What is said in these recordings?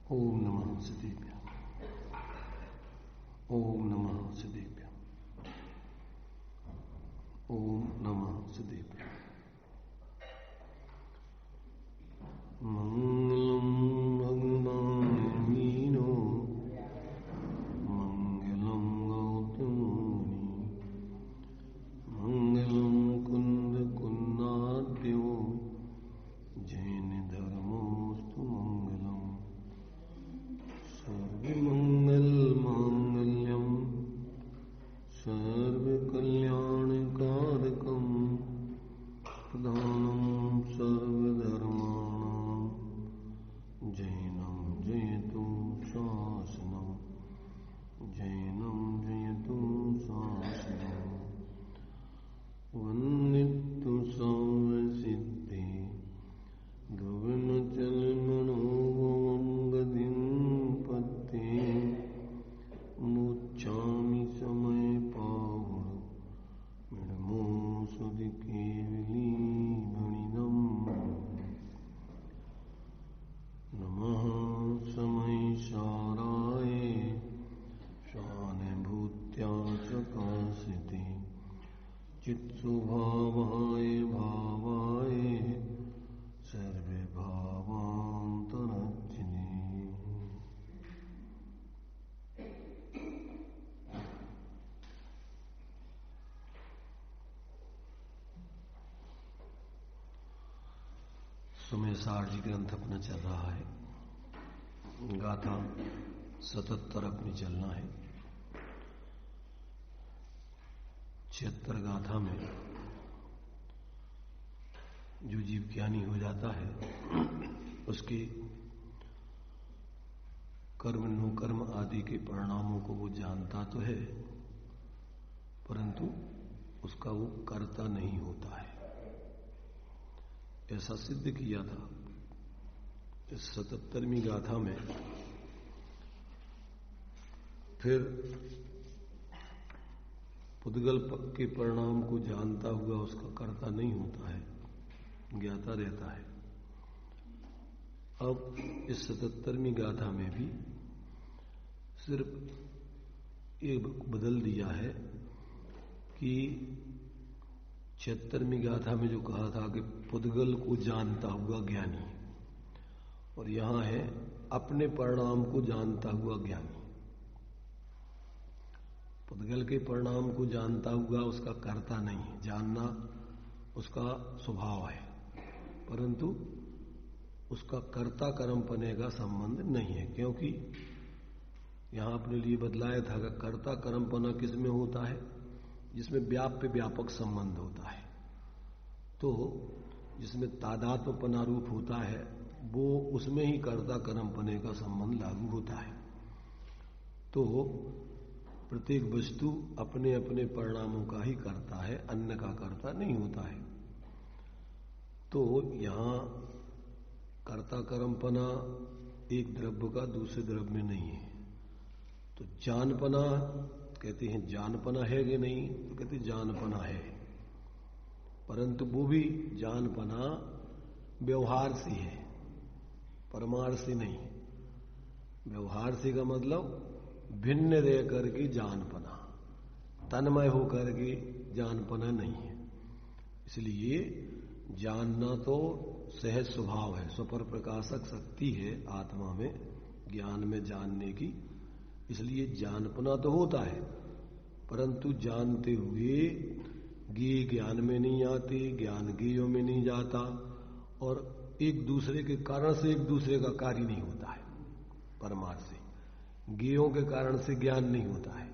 ओम नमः सिद्धेभ्यः। ओम नमः सिद्धेभ्यः। ओम नमः सिद्धेभ्यः। मंगलम भगवान मीनो मंगलम गौतममुनि मंगलम कुंद कुन्नाद्यो जैन धर्मोस्तु मंगलम सर्वमंगल मांगल्यम सर्वकल्याणकारकम प्रधानम सर्वधर्माणां जैनं जयतु शासनं जैनं जयतु शासनं वन्दितु सर्वसिद्धि ध्रुवमचलमनोभवं गतिं पत्ते मुच्छामि समय पावुर मिडमो सुदिकेवली भणिदम् नमः समयसाराय शानुभूत्या चकासिते चित्स्वभावाय भावाय सर्वे भावान्तरज्जिने सुमेसार जी ग्रंथ अपना चल रहा है। गाथा 77 अपनी चलना है। 76 गाथा में जो जीव ज्ञानी हो जाता है उसके कर्म नुकर्म आदि के परिणामों को वो जानता तो है, परंतु उसका वो कर्ता नहीं होता है। ऐसा सिद्ध किया था। इस 77वीं गाथा में फिर पुद्गल के परिणाम को जानता हुआ उसका कर्ता नहीं होता है, ज्ञाता रहता है। अब इस 77वीं गाथा में भी सिर्फ एक बदल दिया है कि 76वीं गाथा में जो कहा था कि पुद्गल को जानता हुआ ज्ञानी, और यहां है अपने परिणाम को जानता हुआ ज्ञानी। पुद्गल के परिणाम को जानता हुआ उसका कर्ता नहीं है, जानना उसका स्वभाव है, परंतु उसका कर्ता कर्मपने का संबंध नहीं है। क्योंकि यहां अपने लिए बदलाया था कि कर्ता कर्मपना किस में होता है, जिसमें व्याप्य व्यापक संबंध होता है। तो जिसमें तादात्म्यपना रूप होता है वो उसमें ही कर्ता कर्मपने का संबंध लागू होता है। तो प्रत्येक वस्तु अपने अपने परिणामों का ही करता है, अन्य का कर्ता नहीं होता है। तो यहां कर्ता कर्मपना एक द्रव्य का दूसरे द्रव्य में नहीं है। तो जानपना कहते हैं, जानपना है कि नहीं, तो कहते जानपना है, परंतु वो भी जानपना व्यवहार से है, परमार्थ से नहीं। व्यवहार से का मतलब भिन्न रह करके जानपना, तन्मय होकर के जानपना नहीं है। इसलिए जानना तो सहज स्वभाव है, स्वपर प्रकाशक शक्ति है आत्मा में, ज्ञान में जानने की। इसलिए जानपना तो होता है, परंतु जानते हुए ज्ञेय ज्ञान में नहीं आते, ज्ञान ज्ञेयों में नहीं जाता, और एक दूसरे के कारण से एक दूसरे का कार्य नहीं होता है। परमार्थ से ज्ञेयों के कारण से ज्ञान नहीं होता है।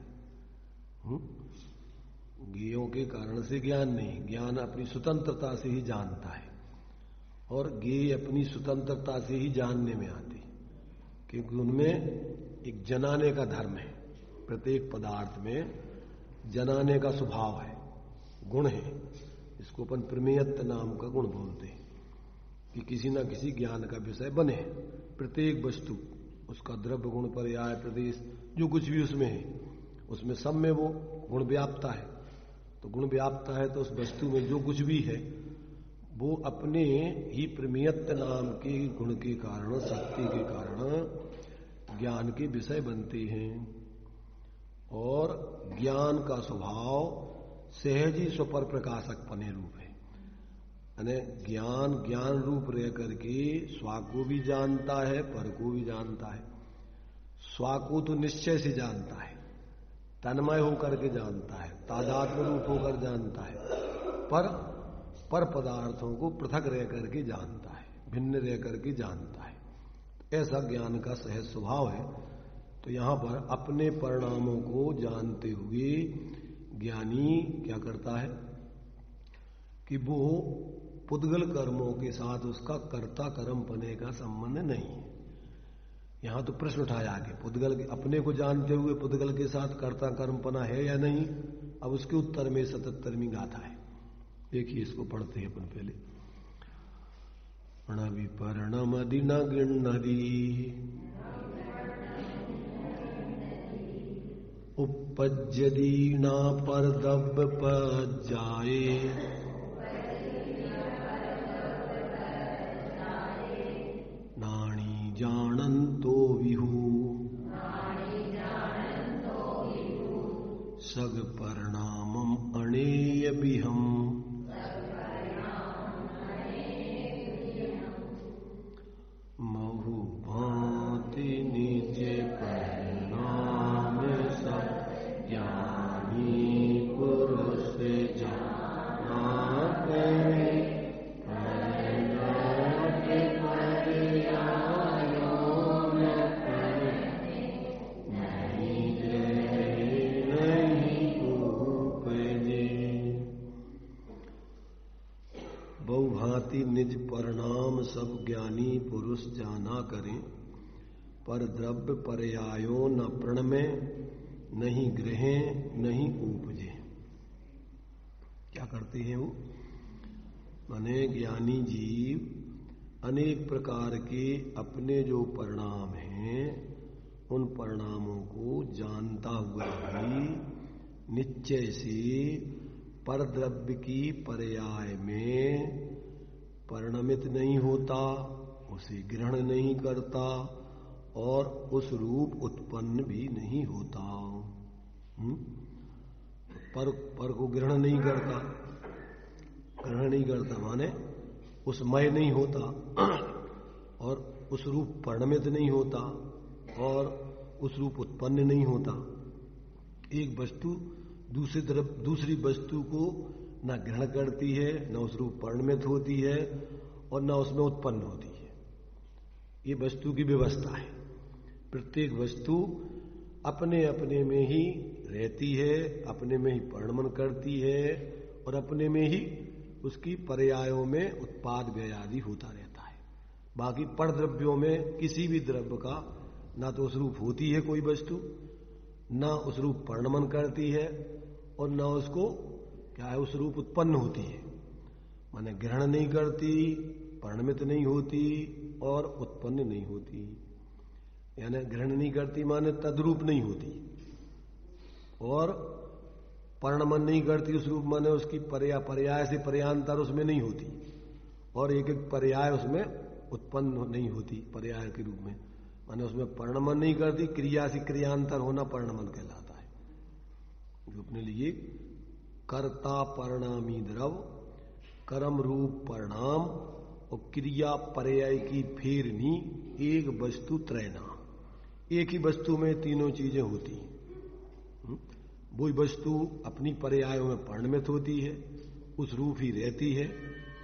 ज्ञेयों के कारण से ज्ञान नहीं, ज्ञान अपनी स्वतंत्रता से ही जानता है, और ज्ञेय अपनी स्वतंत्रता से ही जानने में आते, क्योंकि उनमें एक जनाने का धर्म है। प्रत्येक पदार्थ में जनाने का स्वभाव है, गुण है। इसको अपन प्रमेयत्व नाम का गुण बोलते हैं कि किसी न किसी ज्ञान का विषय बने। प्रत्येक वस्तु उसका द्रव्य गुण पर्याय प्रदेश जो कुछ भी उसमें है, उसमें सब में वो गुण व्याप्ता है। तो गुण व्याप्ता है तो उस वस्तु में जो कुछ भी है वो अपने ही प्रमेयत्व नाम के गुण के कारण, शक्ति के कारण ज्ञान के विषय बनते हैं। और ज्ञान का स्वभाव सहज ही स्वपर प्रकाशक पने रूप है। यानी ज्ञान रूप रह करके स्वा को भी जानता है, पर को भी जानता है। स्वा को तो निश्चय से जानता है, तन्मय होकर के जानता है, तादात्म्य रूप होकर जानता है, पर पदार्थों को पृथक रह करके जानता है, भिन्न रह करके जानता है। ऐसा ज्ञान का सहज स्वभाव है। तो यहां पर अपने परिणामों को जानते हुए ज्ञानी क्या करता है कि वो पुद्गल कर्मों के साथ उसका कर्ता कर्म पने का संबंध नहीं है। यहां तो प्रश्न उठाया कि पुद्गल अपने को जानते हुए पुद्गल के साथ कर्ता कर्म पना है या नहीं। अब उसके उत्तर में 77वीं गाथा है। देखिए, इसको पढ़ते हैं अपन पहले। विपर्णमदि न गृह्णति उपपज्यदि न परदव्यपज्जाये नाणी जानन्तो विहु सग परिणामम अणेय विहम महु भांति निज परिणाम सब ज्ञानी पुरुष जाना करे बहुभांति निज परिणाम सब ज्ञानी पुरुष जाना करें, पर द्रव्य पर्यायो न प्रण में नहीं ग्रहे नहीं उपजे। क्या करते हैं वो? माने ज्ञानी जीव अनेक प्रकार के अपने जो परिणाम हैं उन परिणामों को जानता हुआ भी निश्चय से परद्रव्य की पर्याय में परिणमित नहीं होता, उसे ग्रहण नहीं करता और उस रूप उत्पन्न भी नहीं होता। पर को ग्रहण नहीं करता, ग्रहण नहीं करता माने उसमय नहीं होता और उस रूप परिणमित नहीं होता और उस रूप उत्पन्न नहीं होता। एक वस्तु दूसरी वस्तु को न ग्रहण करती है, न उस रूप परिणमित होती है और न उसमें उत्पन्न होती है। ये वस्तु की व्यवस्था है। प्रत्येक वस्तु अपने अपने में ही रहती है, अपने में ही परिणमन करती है और अपने में ही उसकी पर्यायों में उत्पाद व्यय आदि होता रहता है। बाकी परद्रव्यों में किसी भी द्रव्य का ना तो उस रूप होती है कोई वस्तु, ना उस रूप परिणमन करती है और न उसको क्या है उस रूप उत्पन्न होती है। माने ग्रहण नहीं करती, परिणमित नहीं होती और उत्पन्न नहीं होती। यानी ग्रहण नहीं करती माने तद्रूप नहीं होती और परिणमन नहीं करती उस रूप माने उसकी पर्याय से पर्यांतर उसमें नहीं होती और एक एक पर्याय उसमें उत्पन्न नहीं होती पर्याय के रूप में। माने उसमें परिणमन नहीं करती, क्रिया से क्रियांतर होना परिणमन कहलाता है। जो अपने लिए कर्ता परिणामी द्रव, कर्म रूप परिणाम और क्रिया पर्याय की फेरनी एक वस्तु त्रैना। एक ही वस्तु में तीनों चीजें होती हैं। वही वस्तु अपनी पर्यायों में परिणमित होती है, उस रूप ही रहती है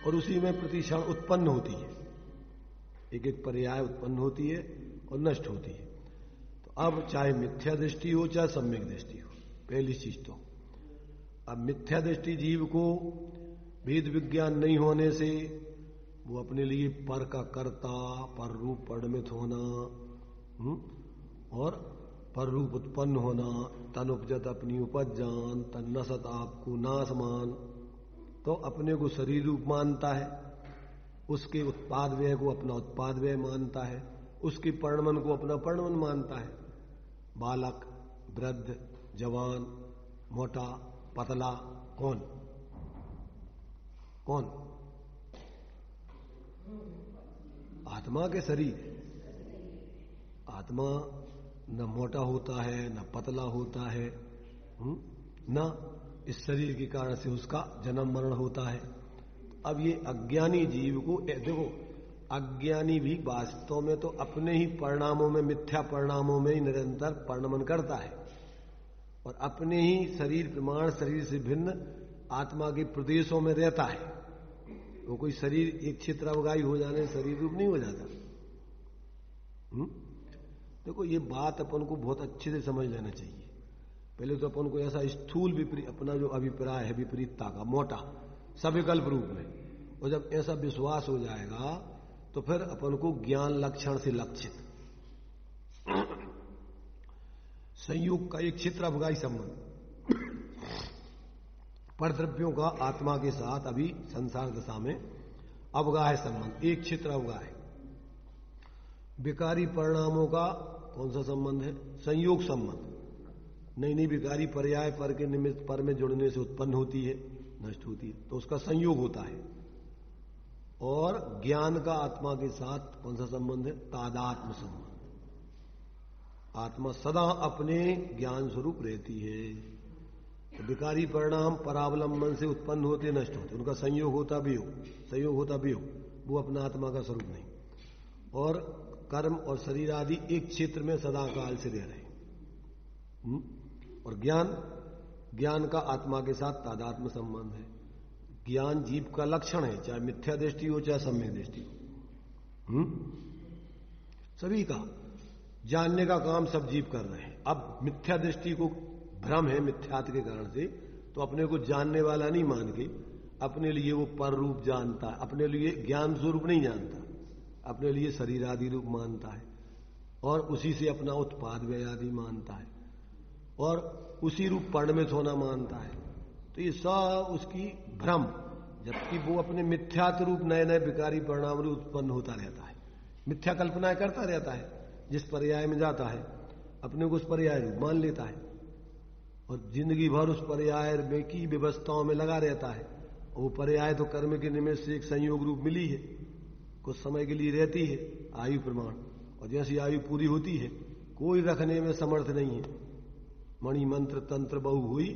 और उसी में प्रतिक्षण उत्पन्न होती है। एक एक पर्याय उत्पन्न होती है और नष्ट होती है। तो अब चाहे मिथ्या दृष्टि हो चाहे सम्यक दृष्टि हो, पहली चीज तो अब मिथ्या दृष्टि जीव को वेद विज्ञान नहीं होने से वो अपने लिए पर का कर्ता, पर रूप परिणमित होना और पर रूप उत्पन्न होना, तन उपजत अपनी उपज जान, तन नसत आपको नाश मान, तो अपने को शरीर रूप मानता है, उसके उत्पाद व्यय को अपना उत्पाद व्यय मानता है, उसके परिणमन को अपना परिणमन मानता है। बालक, वृद्ध, जवान, मोटा, पतला, कौन कौन आत्मा के शरीर। आत्मा न मोटा होता है, न पतला होता है, न इस शरीर के कारण से उसका जन्म मरण होता है। अब ये अज्ञानी जीव को देखो, अज्ञानी भी वास्तव में तो अपने ही परिणामों में, मिथ्या परिणामों में ही निरंतर परिणमन करता है और अपने ही शरीर प्रमाण, शरीर से भिन्न आत्मा के प्रदेशों में रहता है। वो कोई शरीर एक क्षेत्रावगाही हो जाने शरीर रूप नहीं हो जाता। देखो ये बात अपन को बहुत अच्छे से समझ लेना चाहिए। पहले तो अपन को ऐसा स्थूल विपरीत, अपना जो अभिप्राय है विपरीतता का, मोटा सविकल्प रूप में, और जब ऐसा विश्वास हो जाएगा तो फिर अपन को ज्ञान लक्षण से लक्षित संयोग का एक क्षेत्रावगाही संबंध, परद्रव्यों का आत्मा के साथ अभी संसार दशा में अवगाह संबंध, एक क्षेत्रावगाह। विकारी परिणामों का कौन सा संबंध है? संयोग संबंध। नई नई विकारी पर्याय पर के निमित्त पर में जुड़ने से उत्पन्न होती है, नष्ट होती है, तो उसका संयोग होता है। और ज्ञान का आत्मा के साथ कौन सा संबंध है? तादात्म्य संबंध। आत्मा सदा अपने ज्ञान स्वरूप रहती है, तो विकारी परिणाम परावलंबन से उत्पन्न होते, नष्ट होते, उनका संयोग होता भी हो, संयोग होता भी हो, वो अपना आत्मा का स्वरूप नहीं। और कर्म और शरीर आदि एक क्षेत्र में सदा काल से रह रहे। और ज्ञान का आत्मा के साथ तादात्म्य संबंध है। ज्ञान जीव का लक्षण है, चाहे मिथ्या दृष्टि हो चाहे सम्यक दृष्टि हो। सभी का जानने का काम सब जीव कर रहे हैं। अब मिथ्या दृष्टि को भ्रम है मिथ्यात्व के कारण से, तो अपने को जानने वाला नहीं मान के अपने लिए वो पर रूप जानता है, अपने लिए ज्ञान स्वरूप नहीं जानता, अपने लिए शरीर आदि रूप मानता है और उसी से अपना उत्पाद व्यय आदि मानता है और उसी रूप परिणमित होना मानता है। तो ये सब उसकी भ्रम, जबकि वो अपने मिथ्यात्व रूप नए नए विकारी परिणाम रूप उत्पन्न होता रहता है, मिथ्या कल्पनाएं करता रहता है। जिस पर्याय में जाता है अपने को उस पर्याय रूप मान लेता है और जिंदगी भर उस पर्याय में की व्यवस्थाओं में लगा रहता है। और वो पर्याय तो कर्म के निमित्त से एक संयोग रूप मिली है, कुछ समय के लिए रहती है आयु प्रमाण, और जैसी आयु पूरी होती है कोई रखने में समर्थ नहीं है। मणि मंत्र तंत्र बहु हुई,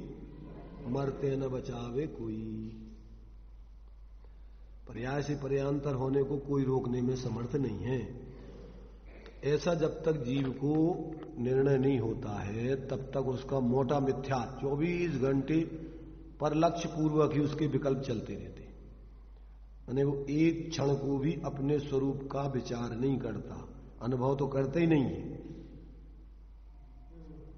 मरते न बचावे कोई। पर्याय से पर्यांतर होने को कोई रोकने में समर्थ नहीं है। ऐसा जब तक जीव को निर्णय नहीं होता है तब तक उसका मोटा मिथ्या 24 घंटे पर लक्ष्य पूर्वक ही उसके विकल्प चलते रहते, यानी वो एक क्षण को भी अपने स्वरूप का विचार नहीं करता, अनुभव तो करते ही नहीं है।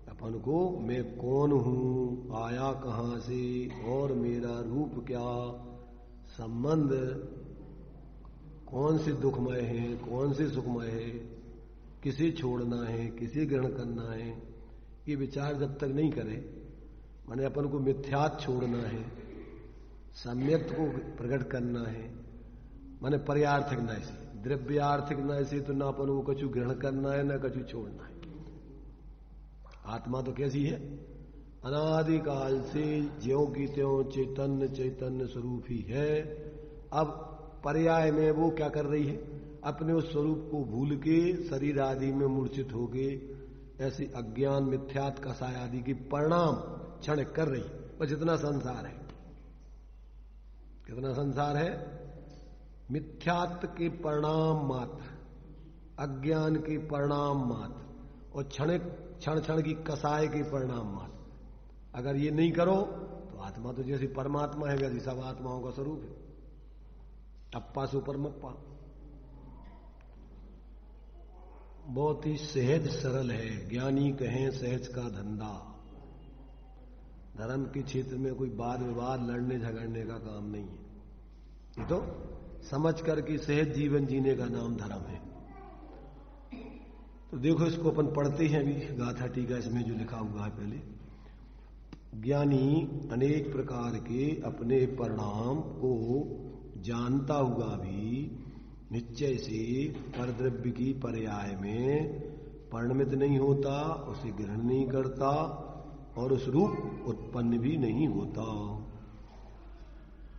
अपन को मैं कौन हूं, आया कहां से और मेरा रूप क्या, संबंध कौन से दुखमय है कौन से सुखमय है, किसे छोड़ना है किसे ग्रहण करना है, ये विचार जब तक नहीं करे, माने अपन को मिथ्यात् छोड़ना है, सम्यक को प्रकट करना है, माने पर्यार्थिक न से, द्रव्यार्थिक न से, तो ना अपन को कछु ग्रहण करना है ना कछु छोड़ना है। आत्मा तो कैसी है? अनादिकाल से ज्यों की त्यों चैतन्य चैतन्य स्वरूप ही है। अब पर्याय में वो क्या कर रही है? अपने उस स्वरूप को भूल के शरीर आदि में मूर्छित हो गए, ऐसी अज्ञान मिथ्यात् कसाय आदि की परिणाम क्षण कर रही। और जितना संसार है, कितना संसार है? मिथ्यात्व के परिणाम मात्र, अज्ञान के परिणाम मात्र और क्षण क्षण की कसाय के परिणाम मात्र। अगर ये नहीं करो तो आत्मा तो जैसी परमात्मा है वैसी सब आत्माओं का स्वरूप है, अप्पा से ऊपर मप्पा। बहुत ही सहज सरल है, ज्ञानी कहें सहज का धंधा। धर्म के क्षेत्र में कोई वाद विवाद लड़ने झगड़ने का काम नहीं है, ये तो समझ करके सहज जीवन जीने का नाम धर्म है। तो देखो इसको अपन पढ़ते हैं अभी गाथा टीका, इसमें जो लिखा हुआ है पहले, ज्ञानी अनेक प्रकार के अपने परिणाम को जानता हुआ भी निश्चय से परद्रव्य की पर्याय में परिणमित नहीं होता, उसे ग्रहण नहीं करता और उस रूप उत्पन्न भी नहीं होता।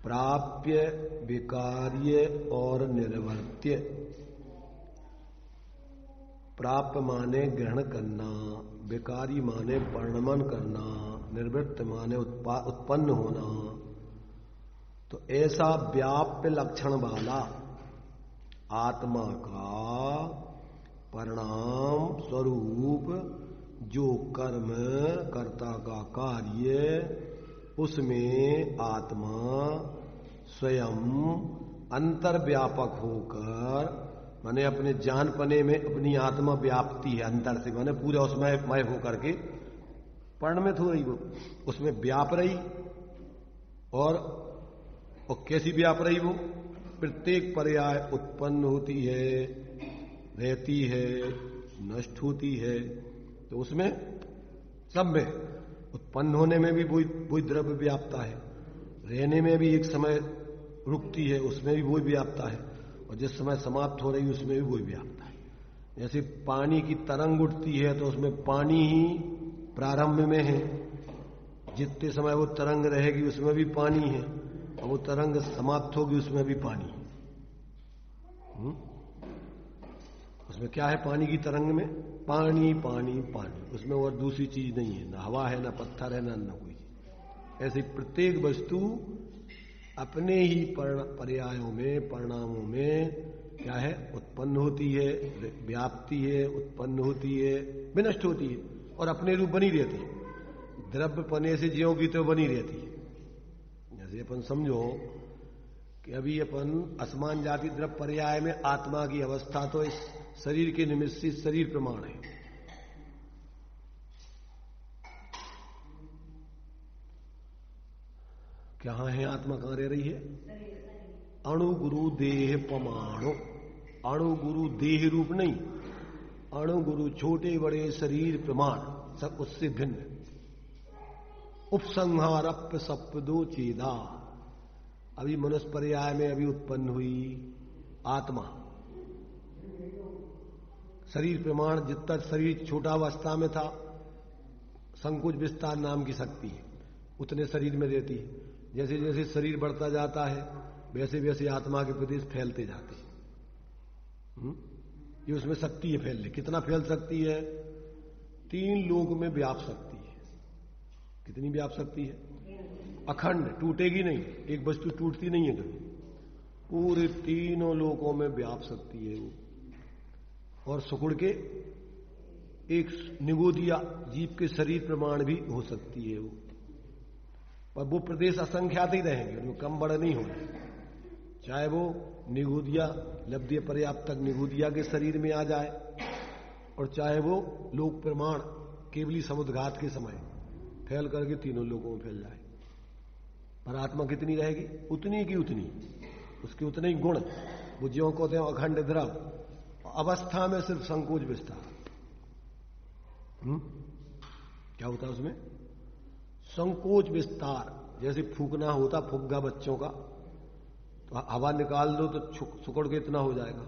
प्राप्य, विकार्य और निर्वर्त्य। प्राप्य माने ग्रहण करना, विकारी माने परिणमन करना, निर्वृत्त माने उत्पन्न होना। तो ऐसा व्याप्य लक्षण वाला आत्मा का परिणाम स्वरूप जो कर्म कर्ता का कार्य, उसमें आत्मा स्वयं अंतर्व्यापक होकर, माने अपने जानपने में अपनी आत्मा व्याप्ति है अंतर से, माने पूरा उसमें मय होकर के परिणमित हो रही, वो उसमें व्याप रही। और कैसी व्याप रही वो? प्रत्येक पर्याय उत्पन्न होती है, रहती है, नष्ट होती है। तो उसमें सब में उत्पन्न होने में भी वही द्रव्य व्याप्ता है, रहने में भी एक समय रुकती है, उसमें भी वही व्याप्ता है, और जिस समय समाप्त हो रही उसमें भी वही व्याप्ता है। जैसे पानी की तरंग उठती है तो उसमें पानी ही प्रारंभ में है, जितने समय वो तरंग रहेगी उसमें भी पानी है, और वो तरंग समाप्त होगी उसमें भी पानी है। उसमें क्या है? पानी की तरंग में पानी पानी पानी, उसमें और दूसरी चीज नहीं है, ना हवा है, ना पत्थर है, ना कोई चीज। ऐसे प्रत्येक वस्तु अपने ही पर्यायों में, परिणामों में क्या है? उत्पन्न होती है, व्याप्ति है, उत्पन्न होती है, विनष्ट होती है, और अपने रूप बनी रहती है। द्रव्य पने से ज्यों की तो बनी रहती है। जैसे अपन समझो कि अभी अपन असमान जाति द्रव्य पर्याय में आत्मा की अवस्था तो इस शरीर के निमित्त से शरीर प्रमाण है। कहां है आत्मा? कहां रह रही है? अणु गुरु देह प्रमाणो। अणु गुरु देह रूप नहीं, अणु गुरु छोटे बड़े शरीर प्रमाण, सब उससे भिन्न। उपसंहारप्य सप्दो चेदा। अभी मनुष्य पर्याय में अभी उत्पन्न हुई आत्मा, शरीर प्रमाण, जितना शरीर छोटा अवस्था में था, संकुच विस्तार नाम की शक्ति है, उतने शरीर में रहती है। जैसे जैसे शरीर बढ़ता जाता है वैसे वैसे आत्मा के प्रदेश फैलते जाते हैं। ये उसमें शक्ति है फैलने। कितना फैल सकती है? 3 लोक में व्याप सकती है। कितनी व्याप सकती है? अखंड, टूटेगी नहीं, एक वस्तु टूटती नहीं है कभी, पूरे 3 लोकों में व्याप सकती है वो। और सुकुड़ के एक निगोदिया जीव के शरीर प्रमाण भी हो सकती है वो, पर वो प्रदेश असंख्यात ही रहेंगे, उनमें कम बड़ा नहीं होंगे। चाहे वो निगोदिया लब्धि पर्याप्त तक निगोदिया के शरीर में आ जाए, और चाहे वो लोक प्रमाण केवली समुद्घात के समय फैल करके 3 लोगों में फैल जाए। पर आत्मा कितनी रहेगी? उतनी की उतनी, उसके उतने ही गुण। वो ज्यों कहते हैं अखंड द्रव, अवस्था में सिर्फ संकोच विस्तार। क्या होता है उसमें? संकोच विस्तार। जैसे फूकना होता, फुग्गा बच्चों का, तो हवा निकाल दो तो सुकड़ के इतना हो जाएगा,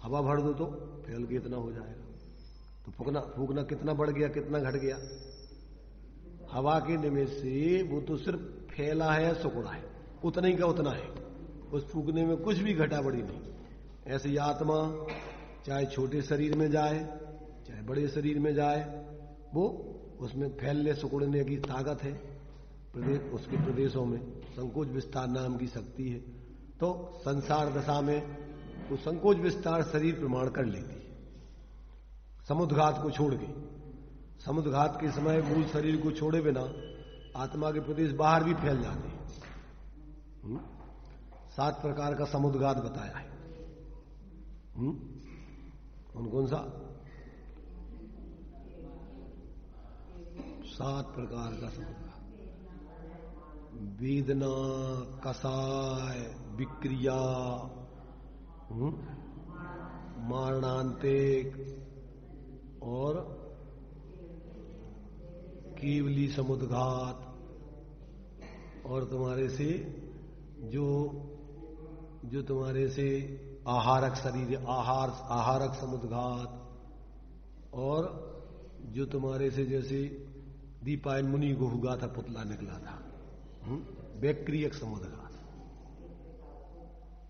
हवा भर दो तो फैल के इतना हो जाएगा। तो फूकना कितना बढ़ गया, कितना घट गया? हवा के निमित्त से वो तो सिर्फ फैला है, सुकड़ा है, उतना ही का उतना है। उस फूकने में कुछ भी घटा बढ़ी नहीं। ऐसे ही आत्मा चाहे छोटे शरीर में जाए चाहे बड़े शरीर में जाए, वो उसमें फैलने सुकड़ने की ताकत है। उसके प्रदेशों में संकोच विस्तार नाम की शक्ति है। तो संसार दशा में वो संकोच विस्तार शरीर प्रमाण कर लेती है, समुद्घात को छोड़ के। समुद्घात के समय मूल शरीर को छोड़े बिना आत्मा के प्रदेश बाहर भी फैल जाते हैं। 7 प्रकार का समुद्घात बताया है। कौन कौन सा? 7 प्रकार का समुद्घात। वेदना, कसाय, विक्रिया, मारणांतिक और केवली समुद्घात, और तुम्हारे से जो तुम्हारे से आहारक शरीर, आहारक समुद्घात, और जो तुम्हारे से जैसे दीपायन मुनि को हुआ था, पुतला निकला था, वैक्रियक समुद्घात।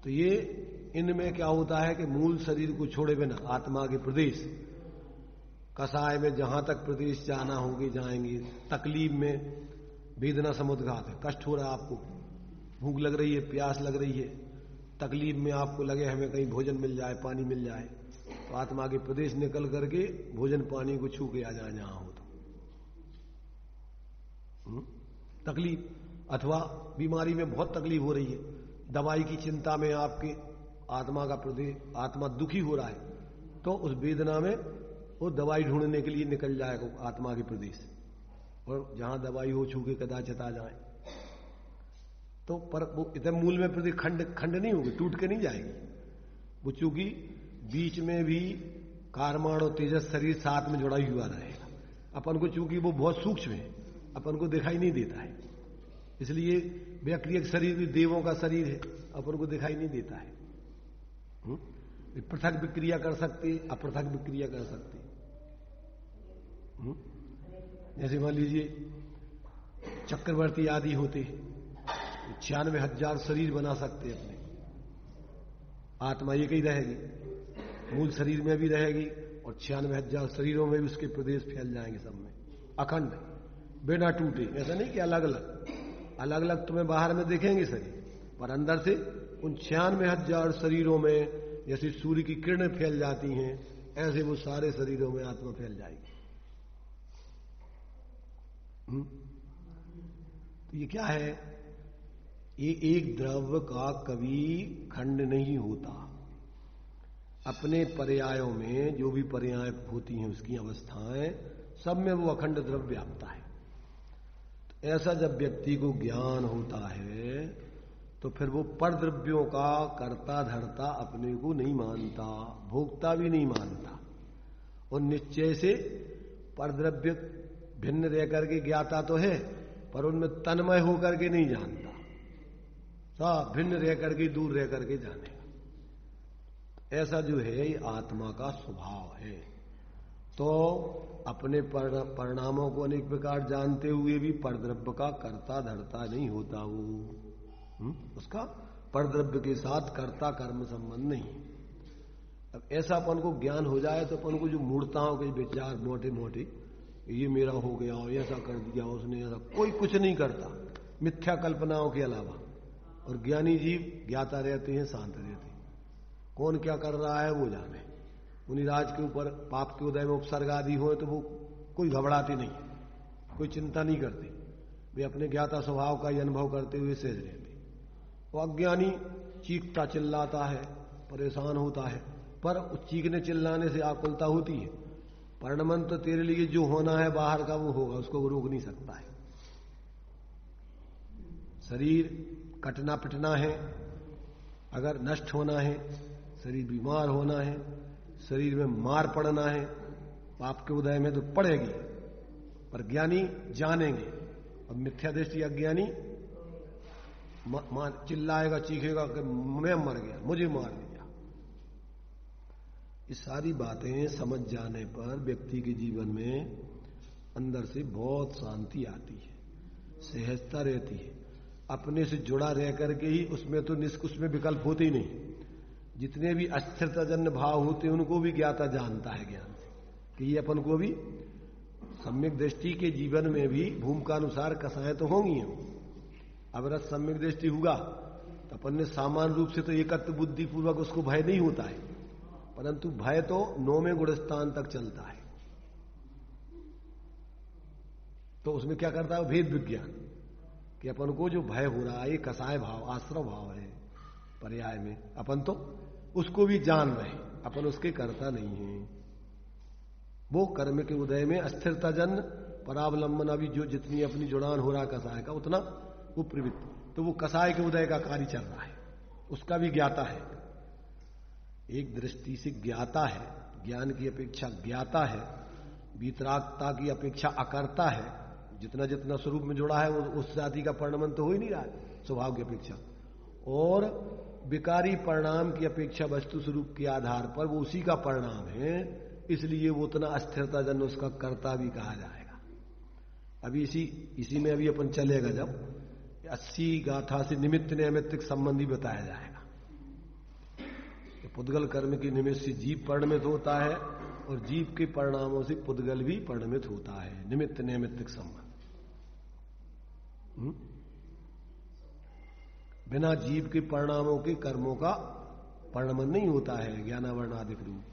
तो ये इनमें क्या होता है कि मूल शरीर को छोड़े बिना आत्मा के प्रदेश कसाय में जहां तक प्रदेश जाना होगी जाएंगे। तकलीफ में वेदना समुद्घात है, कष्ट हो रहा है आपको, भूख लग रही है, प्यास लग रही है, तकलीफ में आपको लगे हमें कहीं भोजन मिल जाए, पानी मिल जाए, तो आत्मा के प्रदेश निकल करके भोजन पानी को छू के आ जाए जहां हो तो। तकलीफ अथवा बीमारी में बहुत तकलीफ हो रही है, दवाई की चिंता में आपके आत्मा का प्रदेश, आत्मा दुखी हो रहा है, तो उस वेदना में वो दवाई ढूंढने के लिए निकल जाएगा आत्मा के प्रदेश, और जहां दवाई हो छू के कदाचित आ जाए तो। पर वो इतने मूल में प्रति खंड नहीं होगी, टूट के नहीं जाएगी वो, चूंकि बीच में भी कारमाण और तेजस शरीर साथ में जुड़ा हुआ रहेगा। अपन को चूंकि वो बहुत सूक्ष्म है, अपन को दिखाई नहीं देता है, इसलिए व्यक्ति शरीर भी देवों का शरीर है, अपन को दिखाई नहीं देता है। पृथक विक्रिया कर सकते, अपृथक विक्रिया कर सकते। जैसे मान लीजिए चक्रवर्ती आदि होते, 96,000 शरीर बना सकते अपने। आत्मा एक ही रहेगी, मूल शरीर में भी रहेगी, और 96,000 शरीरों में भी उसके प्रदेश फैल जाएंगे सब में, अखंड, बिना टूटे। ऐसा नहीं कि अलग अलग तुम्हें बाहर में देखेंगे शरीर, पर अंदर से उन 96,000 शरीरों में जैसे सूर्य की किरणें फैल जाती हैं, ऐसे वो सारे शरीरों में आत्मा फैल जाएगी। तो ये क्या है, ये एक द्रव्य का कभी खंड नहीं होता। अपने पर्यायों में जो भी पर्याय होती हैं उसकी अवस्थाएं सब में वो अखंड द्रव्य व्याप्ता है। तो ऐसा जब व्यक्ति को ज्ञान होता है तो फिर वो पर द्रव्यों का कर्ता धर्ता अपने को नहीं मानता, भोक्ता भी नहीं मानता, और निश्चय से पर द्रव्य भिन्न रह करके ज्ञाता तो है, पर उनमें तन्मय होकर के नहीं जानता, सब भिन्न रह करके दूर रह करके जानेगा। ऐसा जो है ये आत्मा का स्वभाव है। तो अपने परिणामों को अनेक प्रकार जानते हुए भी परद्रव्य का कर्ता धर्ता नहीं होता वो, उसका परद्रव्य के साथ कर्ता कर्म संबंध नहीं। अब ऐसा अपन को ज्ञान हो जाए तो अपन को जो मूर्ताओं के विचार मोटे मोटे, ये मेरा हो गया, ऐसा कर दिया उसने, ऐसा कोई कुछ नहीं करता मिथ्या कल्पनाओं के अलावा। और ज्ञानी जीव ज्ञाता रहते हैं, शांत रहते हैं, कौन क्या कर रहा है वो जाने। उन्हीं राज के ऊपर पाप के उदय में उपसर्ग आदि हो तो वो कोई घबराते नहीं, कोई चिंता नहीं करते, वे अपने ज्ञाता स्वभाव का ही अनुभव करते हुए सहज रहते। वो अज्ञानी चीखता चिल्लाता है, परेशान होता है, पर उस चीखने चिल्लाने से आकुलता होती है। परिणमन तो तेरे लिए जो होना है बाहर का वो होगा, उसको वो रोक नहीं सकता है। शरीर कटना पिटना है, अगर नष्ट होना है, शरीर बीमार होना है, शरीर में मार पड़ना है, पाप के उदय में तो पड़ेगी, पर ज्ञानी जानेंगे। और मिथ्या दृष्टि अज्ञानी चिल्लाएगा चीखेगा कि मैं मर गया, मुझे मार दिया। ये सारी बातें समझ जाने पर व्यक्ति के जीवन में अंदर से बहुत शांति आती है, सहजता रहती है। अपने से जुड़ा रह करके ही उसमें तो उसमें विकल्प होते ही नहीं। जितने भी अस्थिरताजन्य भाव होते हैं उनको भी ज्ञाता जानता है ज्ञान से कि ये अपन को भी सम्यक दृष्टि के जीवन में भी भूमिका अनुसार कसाएं तो होंगी। अब रस सम्यक दृष्टि होगा तो अपन ने सामान्य रूप से तो एकत्व बुद्धि पूर्वक उसको भय नहीं होता है, परंतु भय तो 9वें गुणस्थान तक चलता है। तो उसमें क्या करता है भेद विज्ञान कि अपन को जो भय हो रहा है ये कसाय भाव आश्रव भाव है पर्याय में, अपन तो उसको भी जान रहे हैं, अपन उसके करता नहीं है। वो कर्म के उदय में अस्थिरताजन परावलंबन अभी जो जितनी अपनी जुड़ान हो रहा है कसाय का उतना वो प्रवृत्ति, तो वो कसाय के उदय का कार्य चल रहा है, उसका भी ज्ञाता है। एक दृष्टि से ज्ञाता है, ज्ञान की अपेक्षा ज्ञाता है, वीतरागता की अपेक्षा अकर्ता है। जितना जितना स्वरूप में जुड़ा है वो उस जाति का परिणमन तो हो ही नहीं रहा है स्वभाव की अपेक्षा, और विकारी परिणाम की अपेक्षा वस्तु स्वरूप के आधार पर वो उसी का परिणाम है, इसलिए वो उतना अस्थिरता जन उसका कर्ता भी कहा जाएगा। अभी इसी में अभी अपन चलेगा जब 80 गाथा से निमित्त नैमित्तिक संबंधी बताया जाएगा पुद्गल कर्म के निमित्त से जीव परिणमित होता है और जीव के परिणामों से पुद्गल भी परिणमित होता है। निमित्त नैमित्तिक संबंध। बिना जीव के परिणामों के कर्मों का परिणमन नहीं होता है ज्ञानावरणादिक रूप।